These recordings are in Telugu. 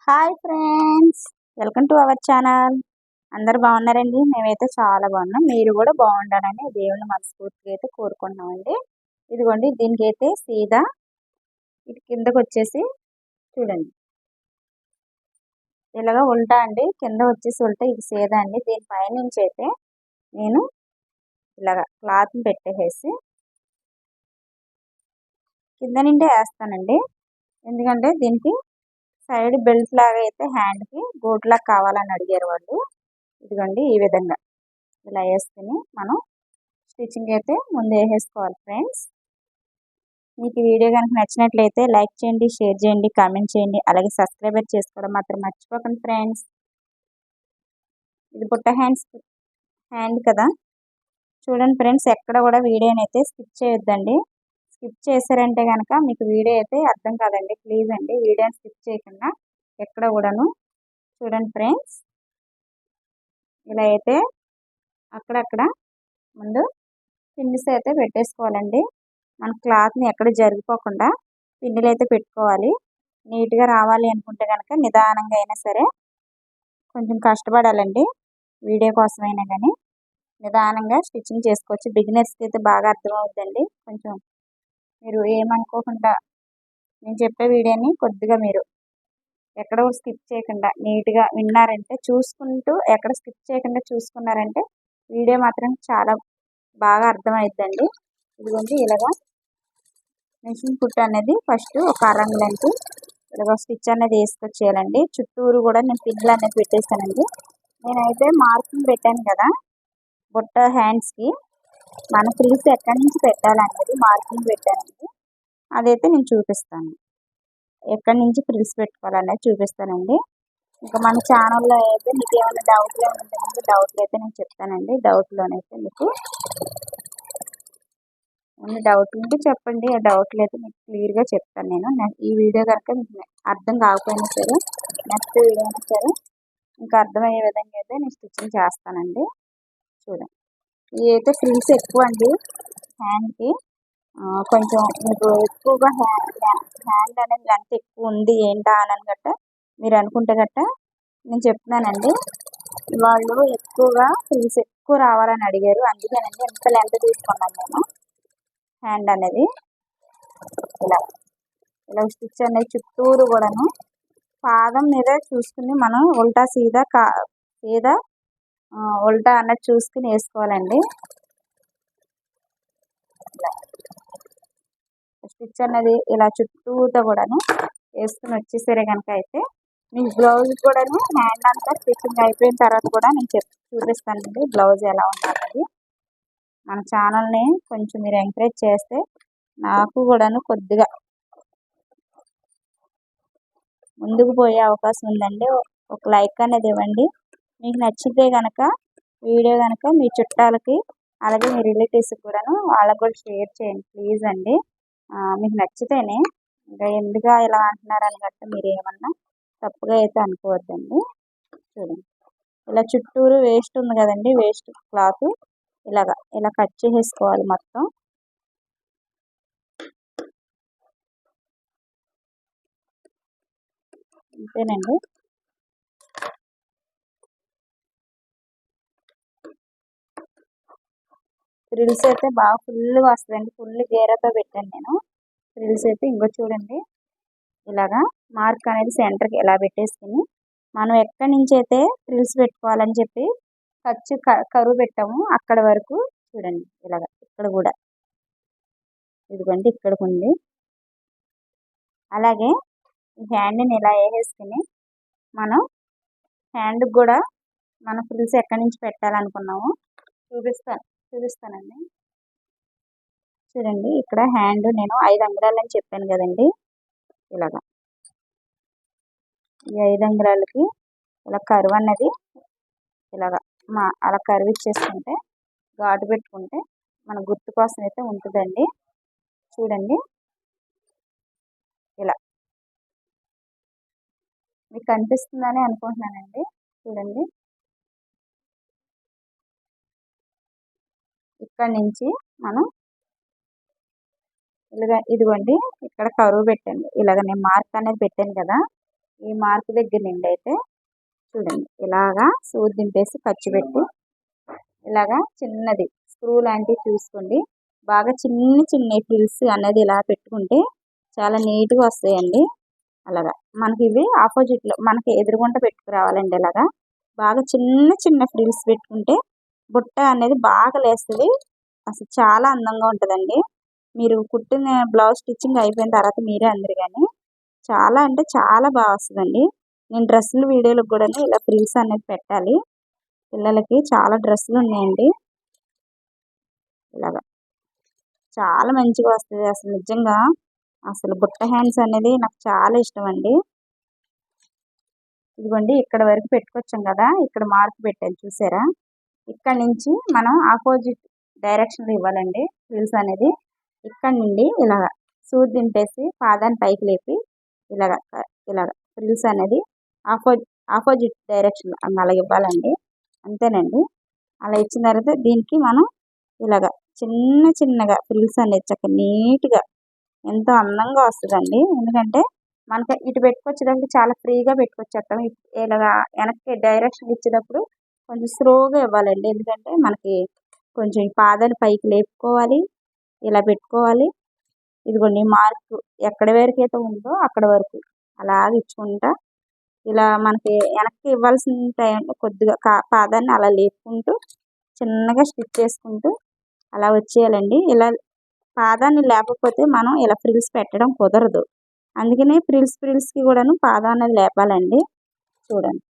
Hi friends, welcome to our channel. అందరు బాగున్నారండి? మేమైతే చాలా బాగున్నాం. మీరు కూడా బాగుండాలని దేవుని మనస్ఫూర్తిగా అయితే కోరుకుంటున్నామండి. ఇదిగోండి, దీనికి అయితే సీదా ఇటు కిందకు వచ్చేసి చూడండి, ఇలాగ ఉల్టా అండి. కింద వచ్చేసి ఉల్టా, ఇది సీదా అండి. దీనిపై నుంచి అయితే నేను ఇలాగ క్లాత్ పెట్టేసి కింద నుండి వేస్తానండి. ఎందుకంటే దీనికి సైడ్ బెల్ట్ లాగా అయితే హ్యాండ్కి గోట్ లాగా కావాలని అడిగారు వాళ్ళు. ఇదిగోండి, ఈ విధంగా ఇలా వేసుకుని మనం స్టిచ్చింగ్ అయితే ముందు వేసేసుకోవాలి ఫ్రెండ్స్. మీకు ఈ వీడియో కనుక నచ్చినట్లయితే లైక్ చేయండి, షేర్ చేయండి, కామెంట్ చేయండి, అలాగే సబ్స్క్రైబర్ చేసుకోవడం మాత్రం మర్చిపోకండి ఫ్రెండ్స్. ఇది బుట్ట హ్యాండ్ కదా, చూడండి ఫ్రెండ్స్. ఎక్కడ కూడా వీడియోని అయితే స్కిప్ చేయొద్దండి. స్కిప్ చేశారంటే కనుక మీకు వీడియో అయితే అర్థం కాదండి. ప్లీజ్ అండి, వీడియోని స్కిప్ చేయకుండా ఎక్కడ కూడాను చూడండి ఫ్రెండ్స్. ఇలా అయితే అక్కడక్కడ ముందు పిన్నిస్ అయితే పెట్టేసుకోవాలండి. మన క్లాత్ని ఎక్కడ జరిగిపోకుండా పిన్నులు అయితే పెట్టుకోవాలి. నీట్గా రావాలి అనుకుంటే కనుక నిదానంగా అయినా సరే కొంచెం కష్టపడాలండి. వీడియో కోసమైనా కానీ నిదానంగా స్టిచ్చింగ్ చేసుకోవచ్చు. బిగినర్స్కి అయితే బాగా అర్థమవుతుందండి. కొంచెం మీరు ఏమనుకోకుండా నేను చెప్పే వీడియోని కొద్దిగా మీరు ఎక్కడ స్కిప్ చేయకుండా నీట్గా విన్నారంటే, చూసుకుంటూ ఎక్కడ స్కిప్ చేయకుండా చూసుకున్నారంటే వీడియో మాత్రం చాలా బాగా అర్థమవుతుందండి. ఇదిగోండి, ఇలాగా మిషన్ కుట్టు అనేది ఫస్ట్ ఒక అరం లెంత్ ఇలాగ స్టిచ్ అనేది వేసుకొచ్చేయాలండి. చుట్టూరు కూడా నేను పిన్నులు అనేది పెట్టేస్తానండి. నేనైతే మార్కింగ్ పెట్టాను కదా బుట్ట హ్యాండ్స్కి, మన ఫ్రిల్స్ ఎక్కడి నుంచి పెట్టాలనేది మార్కింగ్ పెట్టానండి. అదైతే నేను చూపిస్తాను. ఎక్కడి నుంచి ఫ్రిల్స్ పెట్టుకోవాలనేది చూపిస్తానండి. ఇంకా మన ఛానల్లో అయితే మీకు ఏమైనా డౌట్లు ఉంటే డౌట్లు అయితే నేను చెప్తానండి. డౌట్లోనైతే మీకు ఏమైనా డౌట్లు ఉంటే చెప్పండి. ఆ డౌట్లు అయితే మీకు క్లియర్గా చెప్తాను నేను. ఈ వీడియో కనుక మీకు అర్థం కాకపోయినా సరే నెక్స్ట్ వీడియో అయినా సరే ఇంకా అర్థమయ్యే విధంగా అయితే నేను స్టిచ్చింగ్ చేస్తానండి. చూడండి, ఇవి అయితే ఫ్రిల్స్ ఎక్కువ అండి హ్యాండ్కి. కొంచెం మీకు ఎక్కువగా హ్యాండ్ అనేది లెంత్ ఎక్కువ ఉంది ఏంటా అని గట్ట మీరు అనుకుంటే గట్ట నేను చెప్తున్నానండి. వాళ్ళు ఎక్కువగా ఫ్రిల్స్ ఎక్కువ రావాలని అడిగారు, అందుకేనండి ఎంత లెంత్ తీసుకున్నాను నేను. హ్యాండ్ అనేది ఇలా ఇలా స్టిచ్ అనేది చుట్టూరు కూడాను పాదం మీద చూసుకుని మనం ఉల్టా సీదా సీదా ఉల్టా అన్నది చూసుకుని వేసుకోవాలండి. స్టిచ్ అనేది ఇలా చుట్టూతో కూడాను వేసుకుని వచ్చేసరే కనుక అయితే మీకు బ్లౌజ్ కూడాను హ్యాండ్ అంతా స్టిచ్చింగ్ అయిపోయిన తర్వాత కూడా నేను చూపిస్తానండి బ్లౌజ్ ఎలా ఉండాలి. మన ఛానల్ని కొంచెం మీరు ఎంకరేజ్ చేస్తే నాకు కూడాను కొద్దిగా ముందుకు పోయే అవకాశం ఉందండి. ఒక లైక్ అనేది ఇవ్వండి. మీకు నచ్చితే కనుక వీడియో కనుక మీ చుట్టాలకి అలాగే మీ రిలేటివ్స్కి కూడాను వాళ్ళకు కూడా షేర్ చేయండి ప్లీజ్ అండి. మీకు నచ్చితేనే, ఇంకా ఎందుకు ఇలా అంటున్నారని గట్ట మీరు ఏమన్నా తప్పుగా అయితే అనుకోవద్దండి. చూడండి, ఇలా చుట్టూరు వేస్ట్ ఉంది కదండి, వేస్ట్ క్లాత్ ఇలా కట్ చేసేసుకోవాలి మొత్తం. అంతేనండి. ఫ్రిల్స్ అయితే బాగా ఫుల్గా వస్తుందండి. ఫుల్ గేరతో పెట్టాను నేను ఫ్రిల్స్ అయితే. ఇంకో చూడండి, ఇలాగా మార్క్ అనేది సెంటర్కి ఇలా పెట్టేసుకుని మనం ఎక్కడి నుంచి అయితే ఫ్రిల్స్ పెట్టుకోవాలని చెప్పి కరువు పెట్టాము అక్కడ వరకు చూడండి. ఇలాగ ఇక్కడ కూడా ఇదిగోండి ఇక్కడికి ఉంది. అలాగే ఈ హ్యాండ్ని ఇలా వేసేసుకుని మనం హ్యాండ్కి కూడా మన ఫ్రిల్స్ ఎక్కడి నుంచి పెట్టాలనుకున్నాము చూపిస్తానండి. చూడండి, ఇక్కడ హ్యాండ్ నేను 5 అంగుళాలని చెప్పాను కదండి. ఇలాగా ఈ 5 అంగుళాలకి ఇలా కరువు అన్నది ఇలాగా అలా కరువు ఇచ్చేసుకుంటే ఘాటు పెట్టుకుంటే మన గుర్తు కోసం అయితే ఉంటుందండి. చూడండి, ఇలా మీకు కనిపిస్తుందని అనుకుంటున్నానండి. చూడండి, ఇక్కడ నుంచి మనం ఇదిగోండి ఇక్కడ కరువు పెట్టండి. ఇలాగ నేను మార్క్ అనేది పెట్టాను కదా, ఈ మార్క్ దగ్గర నుండి అయితే చూడండి ఇలాగా సూది దింపేసి ఖర్చు పెట్టి ఇలాగా చిన్నది స్క్రూ లాంటివి చూసుకోండి. బాగా చిన్న ఫ్రిల్స్ అనేది ఇలా పెట్టుకుంటే చాలా నీట్గా వస్తాయండి. అలాగా మనకి ఇవి ఆపోజిట్లో మనకి ఎదురుగుంట పెట్టుకురావాలండి. ఇలాగా బాగా చిన్న ఫ్రిల్స్ పెట్టుకుంటే బుట్ట అనేది బాగా లేస్తుంది. అసలు చాలా అందంగా ఉంటుందండి. మీరు కుట్టిన బ్లౌజ్ స్టిచ్చింగ్ అయిపోయిన తర్వాత మీరే అందరు కానీ చాలా అంటే చాలా బాగా వస్తుందండి. నేను డ్రెస్సులు వీడియోలకు కూడా ఇలా ఫ్రిల్స్ అనేది పెట్టాలి. పిల్లలకి చాలా డ్రెస్సులు ఉన్నాయండి. ఇలాగా చాలా మంచిగా వస్తుంది. అసలు నిజంగా అసలు బుట్ట హ్యాండ్స్ అనేది నాకు చాలా ఇష్టం అండి. ఇదిగోండి ఇక్కడ వరకు పెట్టుకొచ్చాం కదా, ఇక్కడ మార్క్ పెట్టాను చూసారా. ఇక్కడ నుంచి మనం ఆపోజిట్ డైరెక్షన్లో ఇవ్వాలండి ఫ్రిల్స్ అనేది. ఇక్కడ నుండి ఇలాగ సూది దింపేసి పాదాన్ని పైకి లేపి ఇలాగ ఫ్రిల్స్ అనేది ఆపోజిట్ డైరెక్షన్ అలా ఇవ్వాలండి. అంతేనండి. అలా ఇచ్చిన తర్వాత దీనికి మనం ఇలాగ చిన్నగా ఫ్రిల్స్ అనేది చక్కగా నీట్గా ఎంతో అందంగా వస్తుందండి. ఎందుకంటే మనకి ఇటు పెట్టుకొచ్చేటప్పుడు చాలా ఫ్రీగా పెట్టుకొచ్చేస్తాం. ఇలాగా వెనక్కి డైరెక్షన్ ఇచ్చేటప్పుడు కొంచెం స్లోగా ఇవ్వాలండి. ఎందుకంటే మనకి కొంచెం పాదాన్ని పైకి లేపుకోవాలి, ఇలా పెట్టుకోవాలి. ఇదిగోండి మార్క్ ఎక్కడ వరకు అయితే ఉందో అక్కడ వరకు అలాగ ఇచ్చుకుంటా ఇలా మనకి వెనక్కి ఇవ్వాల్సిన టైంలో కొద్దిగా పాదాన్ని అలా లేపుకుంటూ చిన్నగా స్టిచ్ చేసుకుంటూ అలా వచ్చేయాలండి. ఇలా పాదాన్ని లేకపోతే మనం ఇలా ఫ్రిల్స్ పెట్టడం కుదరదు. అందుకనే ఫ్రిల్స్కి కూడాను పాదం అనేది లేపాలండి. చూడండి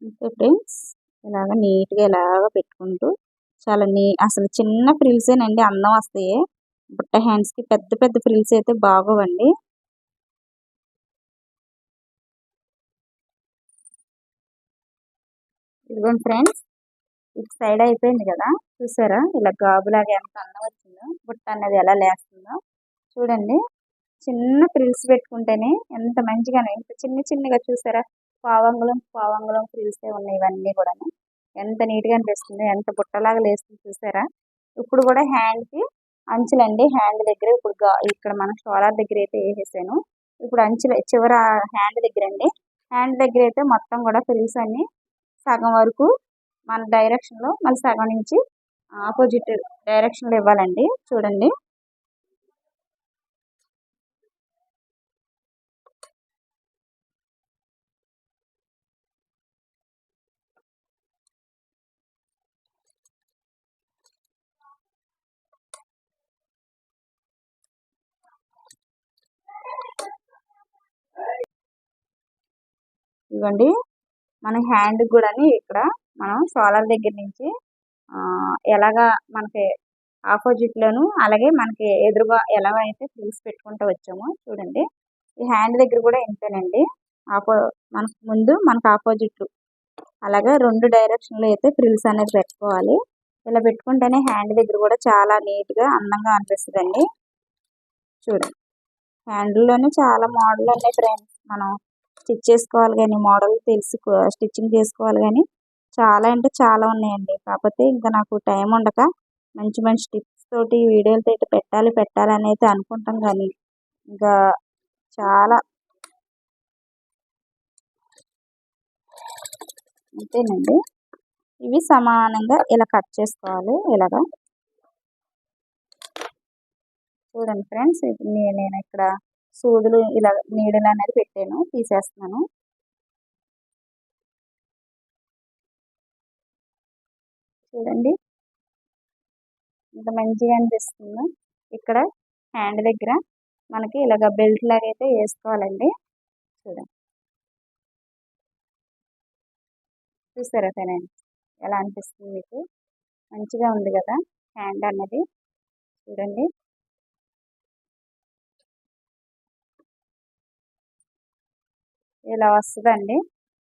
అంతే ఫ్రెండ్స్. ఇలాగ నీట్గా ఇలాగ పెట్టుకుంటూ చాలా అసలు చిన్న ఫ్రిల్సేనండి అందం వస్తాయి. బుట్ట హ్యాండ్స్కి పెద్ద ఫ్రిల్స్ అయితే బాగోవండి. ఇదిగోండి ఫ్రెండ్స్, ఇటు సైడ్ అయిపోయింది కదా, చూసారా ఇలా గాబులాగా ఎంత అందం వచ్చిందో, బుట్ట అన్నది ఎలా లేస్తుందో చూడండి. చిన్న ఫ్రిల్స్ పెట్టుకుంటేనే ఎంత మంచిగా ఇంత చిన్నగా చూసారా, పావంగులం ఫ్రిల్సే ఉన్నాయి ఇవన్నీ కూడా. ఎంత నీట్గా అనిపిస్తుంది, ఎంత బుట్టలాగా లేస్తుంది చూసారా. ఇప్పుడు కూడా హ్యాండ్కి అంచులండి, హ్యాండ్ దగ్గర ఇప్పుడు ఇక్కడ మన షోలార్ దగ్గర అయితే వేసేసాను. ఇప్పుడు అంచుల చివర హ్యాండ్ దగ్గర అండి, హ్యాండ్ దగ్గర అయితే మొత్తం కూడా ఫ్రిల్స్ అన్ని సగం వరకు మన డైరెక్షన్లో, మళ్ళీ సగం నుంచి ఆపోజిట్ డైరెక్షన్లో ఇవ్వాలండి. చూడండి ఇవ్వండి మన హ్యాండ్ కూడా ఇక్కడ మనం షోల్డర్ దగ్గర నుంచి ఎలాగా మనకి ఆపోజిట్లోను అలాగే మనకి ఎదురుగా ఎలా అయితే ఫ్రిల్స్ పెట్టుకుంటూ వచ్చామో చూడండి. ఈ హ్యాండ్ దగ్గర కూడా ఇంతేనండి. మనకు ముందు మనకు ఆపోజిట్ అలాగే రెండు డైరెక్షన్లో అయితే ఫ్రిల్స్ అనేది పెట్టుకోవాలి. ఇలా పెట్టుకుంటేనే హ్యాండ్ దగ్గర కూడా చాలా నీట్గా అందంగా అనిపిస్తుందండి. చూడండి హ్యాండ్లోనే చాలా మోడల్ ఉన్నాయి ఫ్రెండ్స్. మనం స్టిచ్ చేసుకోవాలి కానీ మోడల్ తెలిసి స్టిచ్చింగ్ చేసుకోవాలి కానీ చాలా అంటే చాలా ఉన్నాయండి. కాకపోతే ఇంకా నాకు టైం ఉండక మంచి టిప్స్ తోటి వీడియోలతో అయితే పెట్టాలని అయితే అనుకుంటాం కానీ ఇంకా చాలా అంతేనండి. ఇవి సమానంగా ఇలా కట్ చేసుకోవాలి. ఇలాగా చూడండి ఫ్రెండ్స్, నేను ఇక్కడ సూదులు ఇలా నీడలు అనేది పెట్టాను, తీసేస్తున్నాను. చూడండి ఇంత మంచిగా అనిపిస్తుందో. ఇక్కడ హ్యాండ్ దగ్గర మనకి ఇలాగ బెల్ట్ లాగా అయితే వేసుకోవాలండి. చూడండి చూసారా ఫ్రెండ్స్ ఎలా అనిపిస్తుంది మీకు, మంచిగా ఉంది కదా హ్యాండ్ అన్నది. చూడండి ఇలా వస్తుందండి.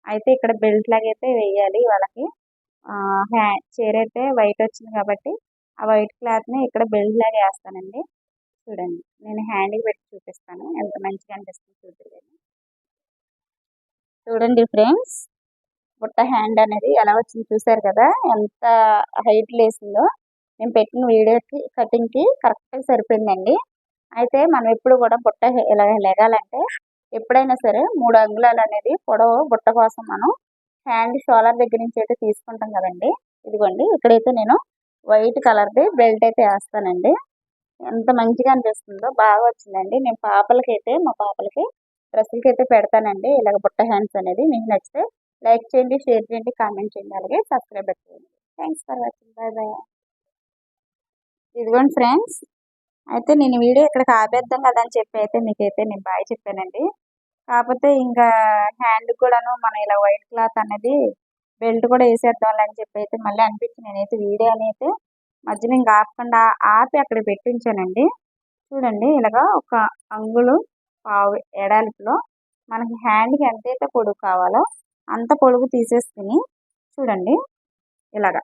అయితే ఇక్కడ బెల్ట్ లాగా అయితే వేయాలి వాళ్ళకి. చీర అయితే వైట్ వచ్చింది కాబట్టి ఆ వైట్ క్లాత్ని ఇక్కడ బెల్ట్ లాగా వేస్తానండి. చూడండి నేను హ్యాండ్కి పెట్టి చూపిస్తాను ఎంత మంచిగా అనిపిస్తుంది చూడండి ఫ్రెండ్స్. బుట్ట హ్యాండ్ అనేది ఎలా వచ్చింది చూసారు కదా, ఎంత హైట్ లేసిందో. నేను పెట్టిన వీడియోకి కటింగ్కి కరెక్ట్గా సరిపోయిందండి. అయితే మనం ఎప్పుడు కూడా బుట్ట ఇలా లెగాలంటే ఎప్పుడైనా సరే 3 అంగుళాలు అనేది పొడవు బుట్ట కోసం మనం హ్యాండ్ షోల్డర్ దగ్గర నుంచి అయితే తీసుకుంటాం కదండి. ఇదిగోండి ఇక్కడైతే నేను వైట్ కలర్ది బెల్ట్ అయితే వేస్తానండి. ఎంత మంచిగా అనిపిస్తుందో, బాగా వచ్చిందండి. నేను మా పాపలకి డ్రెస్సులకి అయితే పెడతానండి ఇలాగ బుట్ట హ్యాండ్స్ అనేది. మీకు నచ్చితే లైక్ చేయండి, షేర్ చేయండి, కామెంట్ చేయండి, అలాగే సబ్స్క్రైబ్ చేయండి. Thanks for watching. Bye bye. ఇదిగోండి ఫ్రెండ్స్, అయితే నేను వీడియో ఇక్కడికి ఆపేద్దాం కదా అని చెప్పి అయితే మీకైతే నేను బాయ్ చెప్పానండి. కాకపోతే ఇంకా హ్యాండ్ కూడాను మనం ఇలా వైట్ క్లాత్ అనేది బెల్ట్ కూడా వేసేద్దాం అని చెప్పి అయితే మళ్ళీ అనిపించి నేనైతే వీడియో అయితే మధ్యలో ఇంకా ఆపకుండా ఆపి అక్కడ పెట్టించానండి. చూడండి ఇలాగా 1 అంగుళం పావు ఎడాల్పులో మనకి హ్యాండ్కి ఎంతైతే పొడుగు కావాలో అంత పొడుగు తీసేసుకుని చూడండి ఇలాగా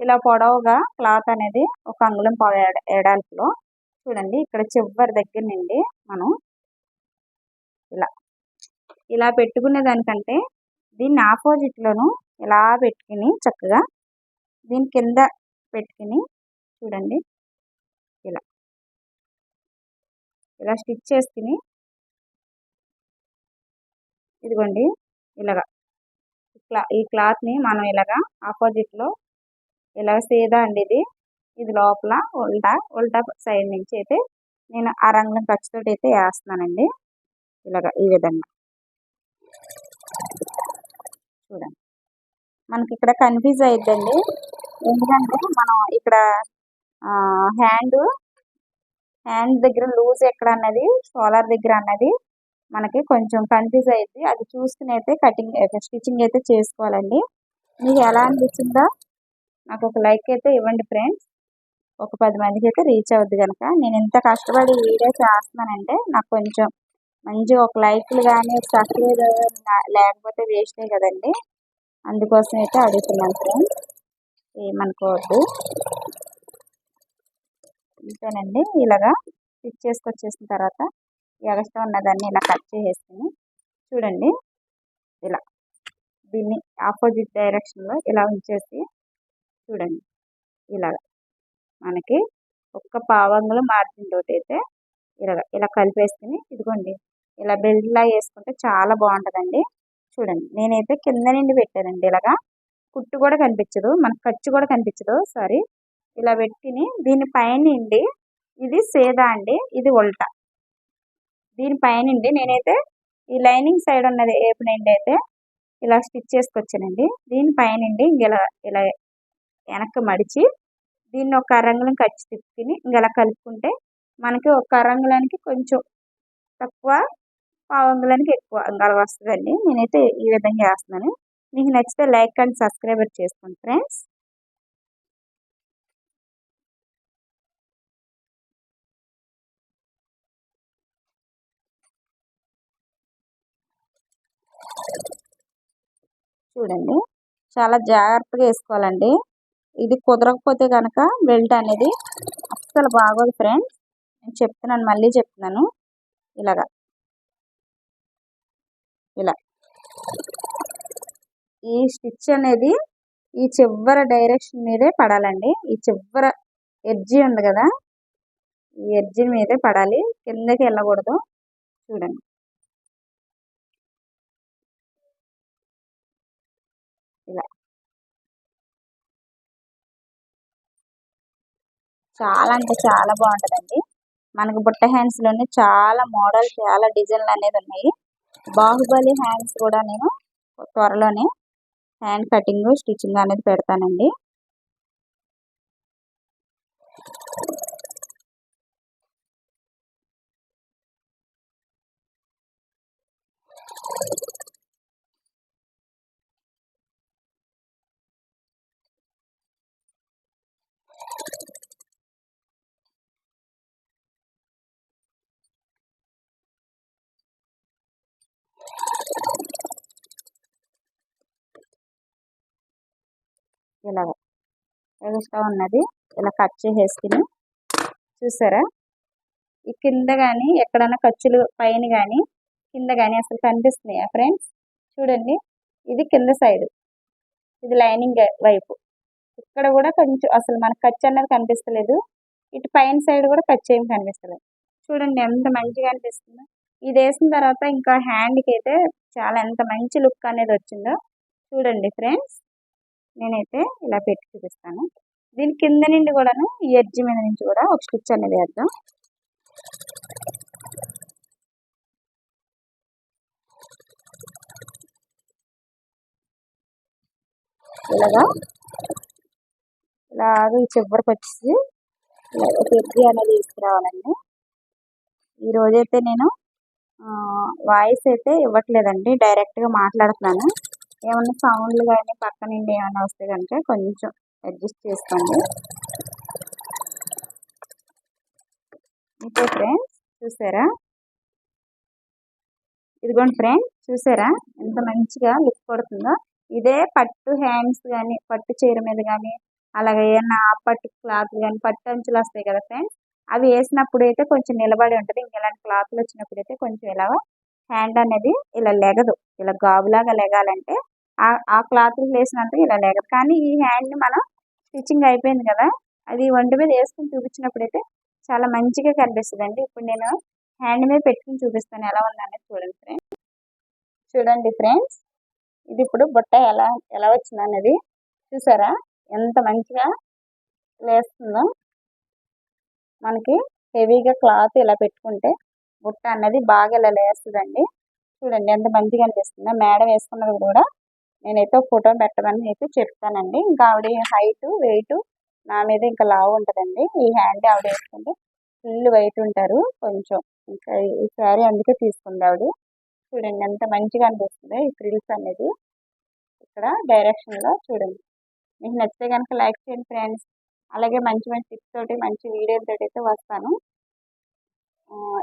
ఇలా పొడవుగా క్లాత్ అనేది 1 అంగుళం పావు ఎడాల్పులో చూడండి ఇక్కడ చివరి దగ్గర నుండి మనం ఇలా ఇలా పెట్టుకునే దానికంటే దీన్ని ఆపోజిట్లోను ఇలా పెట్టుకుని చక్కగా దీని కింద పెట్టుకుని చూడండి ఇలా ఇలా స్టిచ్ చేసుకుని ఇదిగోండి ఇలాగా ఈ క్లాత్ని మనం ఇలాగా ఆపోజిట్లో ఇలా సీదా అండి ఇది లోపల ఉల్టా సైడ్ నుంచి అయితే నేను ఆ రంగుల ఖర్చుతో అయితే వేస్తున్నానండి. ఇలాగా ఈ విధంగా చూడండి. మనకి ఇక్కడ కన్ఫ్యూజ్ అయిద్దండి, ఎందుకంటే మనం ఇక్కడ హ్యాండ్ దగ్గర లూజ్ ఎక్కడ అన్నది, షోల్డర్ దగ్గర అన్నది మనకి కొంచెం కన్ఫ్యూజ్ అయ్యింది. అది చూసుకుని అయితే స్టిచ్చింగ్ అయితే చేసుకోవాలండి. మీకు ఎలా అనిపించిందో నాకు ఒక లైక్ అయితే ఇవ్వండి ఫ్రెండ్స్. ఒక 10 మందికి అయితే రీచ్ అవుద్ది కనుక నేను ఎంత కష్టపడి వీడియో చేస్తున్నానంటే నాకు కొంచెం మంచిగా ఒక లైక్లు కానీ సబ్స్క్రైబ్ లేకపోతే వేస్టే కదండి. అందుకోసం అయితే అడుగుతున్నాను ఫ్రెండ్స్, ఏమనుకోవద్దు. ఇంతేనండి. ఇలాగా స్టిచ్ చేసుకొచ్చేసిన తర్వాత ఎగస్ట్రా ఉన్నదాన్ని ఇలా కట్ చేసేసుకుని చూడండి ఇలా దీన్ని ఆపోజిట్ డైరెక్షన్లో ఇలా ఉంచేసి చూడండి ఇలాగా మనకి 1 పావు అంగుళం మార్జిన్ తోటి అయితే ఇలా కలిపేసుకుని ఇదిగోండి ఇలా బెల్ట్లా వేసుకుంటే చాలా బాగుంటుందండి. చూడండి నేనైతే కింద నుండి పెట్టానండి. ఇలాగా కుట్టు కూడా కనిపించదు, మనకు ఖర్చు కూడా కనిపించదు. సారీ, ఇలా పెట్టుకుని దీని పైనండి ఇది సీదా అండి, ఇది ఉల్టా. దీని పైనండి నేనైతే ఈ లైనింగ్ సైడ్ ఉన్నది ఏపు నుండి అయితే ఇలా స్టిచ్ చేసుకొచ్చానండి. దీని పైనండి ఇలా వెనక్కి మడిచి దీన్ని 1 అరంగుళం ఖర్చు తిప్పుకుని ఇలా కలుపుకుంటే మనకి 1 అరంగుళానికి కొంచెం తక్కువ, పావు అంగుళానికి ఎక్కువ అంగాలు వస్తుందండి. నేనైతే ఈ విధంగా వేస్తున్నాను. మీకు నచ్చితే లైక్ అండ్ సబ్స్క్రైబ్ చేసుకోండి ఫ్రెండ్స్. చూడండి చాలా జాగ్రత్తగా వేసుకోవాలండి. ఇది కుదరకపోతే కనుక బెల్ట్ అనేది అస్సలు బాగోదు ఫ్రెండ్స్. నేను చెప్తున్నాను, మళ్ళీ చెప్తున్నాను. ఇలాగా ఇలా ఈ స్టిచ్ అనేది ఈ చివరి డైరెక్షన్ మీదే పడాలండి. ఈ చివరి ఎడ్జి ఉంది కదా, ఈ ఎడ్జి మీదే పడాలి, కిందకి వెళ్ళకూడదు. చూడండి ఇలా చాలా అంటే చాలా బాగుంటుందండి. మనకు బుట్ట హ్యాండ్స్లోనే చాలా మోడల్, చాలా డిజైన్లు అనేది ఉన్నాయి. బాహుబలి హ్యాండ్స్ కూడా నేను త్వరలోనే హ్యాండ్ కటింగ్ స్టిచ్చింగ్ అనేది పెడతానండి. ఇలాగ ఎగస్ట్రా ఉన్నది ఇలా కట్ చేసేసుకుని చూసారా ఈ కింద కానీ ఎక్కడన్నా ఖర్చులు పైన కానీ కింద కానీ అసలు కనిపిస్తున్నాయా ఫ్రెండ్స్? చూడండి, ఇది కింద సైడ్, ఇది లైనింగ్ వైపు. ఇక్కడ కూడా కొంచెం అసలు మనకు ఖర్చు అన్నది కనిపిస్తలేదు. ఇటు పైన సైడ్ కూడా ఖర్చు ఏమి కనిపిస్తలేదు. చూడండి ఎంత మంచిగా అనిపిస్తుందో. ఇది వేసిన తర్వాత ఇంకా హ్యాండ్కి అయితే చాలా ఎంత మంచి లుక్ అనేది వచ్చిందో చూడండి ఫ్రెండ్స్. నేనైతే ఇలా పెట్టి చూపిస్తాను. దీని కింద నుండి కూడాను ఈ ఎడ్జ్ మీద నుంచి కూడా ఒక స్టిచ్ అనేది వేద్దాం. ఇలాగా ఇలాగ ఈ చివరికి వచ్చేసి ఒక ఎడ్జ్ అనేది తీసుకురావాలండి. ఈరోజైతే నేను వాయిస్ అయితే ఇవ్వట్లేదండి, డైరెక్ట్గా మాట్లాడుతున్నాను. ఏమన్నా సౌండ్లు కానీ పక్క నుండి ఏమైనా వస్తే కనుక కొంచెం అడ్జస్ట్ చేసుకోండి. ఓకే ఫ్రెండ్స్, చూసారా? ఇదిగోండి ఫ్రెండ్స్, చూసారా ఎంత మంచిగా లుక్ పడుతుందో. ఇదే పట్టు హ్యాండ్స్ కానీ పట్టు చీర మీద కానీ అలాగే ఏమన్నా పట్టు క్లాత్ కానీ పట్టు అంచులు వస్తాయి కదా ఫ్రెండ్స్, అవి వేసినప్పుడు అయితే కొంచెం నిలబడి ఉంటుంది. ఇలాంటి క్లాత్లు వచ్చినప్పుడు అయితే కొంచెం ఇలా హ్యాండ్ అనేది ఇలా లెగదు. ఇలా గాబులాగా లెగాలంటే ఆ క్లాత్లు వేసినందుకు ఇలా లెగదు. కానీ ఈ హ్యాండ్ని మనం స్టిచ్చింగ్ అయిపోయింది కదా, అది ఒంటి మీద వేసుకుని చూపించినప్పుడు అయితే చాలా మంచిగా కనిపిస్తుంది అండి. ఇప్పుడు నేను హ్యాండ్ మీద పెట్టుకుని చూపిస్తాను ఎలా ఉందనేది. చూడండి ఫ్రెండ్స్, చూడండి ఫ్రెండ్స్, ఇది ఇప్పుడు బుట్ట ఎలా వచ్చింది అనేది చూసారా? ఎంత మంచిగా లేస్తుందో. మనకి హెవీగా క్లాత్ ఇలా పెట్టుకుంటే బుట్ట అన్నది బాగా ఇలా లేస్తుందండి. చూడండి ఎంత మంచిగా అనిపిస్తుందో. మేడం వేసుకున్నది కూడా నేనైతే ఒక ఫోటో పెట్టమని అయితే చెప్తానండి. ఇంకా ఆవిడ హైట్ వెయిట్ నా మీద ఇంకా లావు ఉంటుందండి. ఈ హ్యాండ్ ఆవిడ వేసుకుంటే ఫుల్ వెయిట్ ఉంటారు కొంచెం. ఇంకా ఈ శారీ అందుకే తీసుకుంది ఆవిడ. చూడండి ఎంత మంచిగా అనిపిస్తుంది ఈ ఫ్రిల్స్ అనేది ఇక్కడ డైరెక్షన్లో. చూడండి, మీకు నచ్చితే కనుక లైక్ చేయండి ఫ్రెండ్స్. అలాగే మంచి మంచి టిప్స్ తోటి మంచి వీడియోలతో అయితే వస్తాను.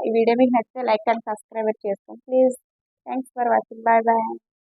ఈ వీడియో మీకు నచ్చితే లైక్ అండ్ సబ్స్క్రైబ్ చేసుకోండి please. Thanks for watching. Bye bye.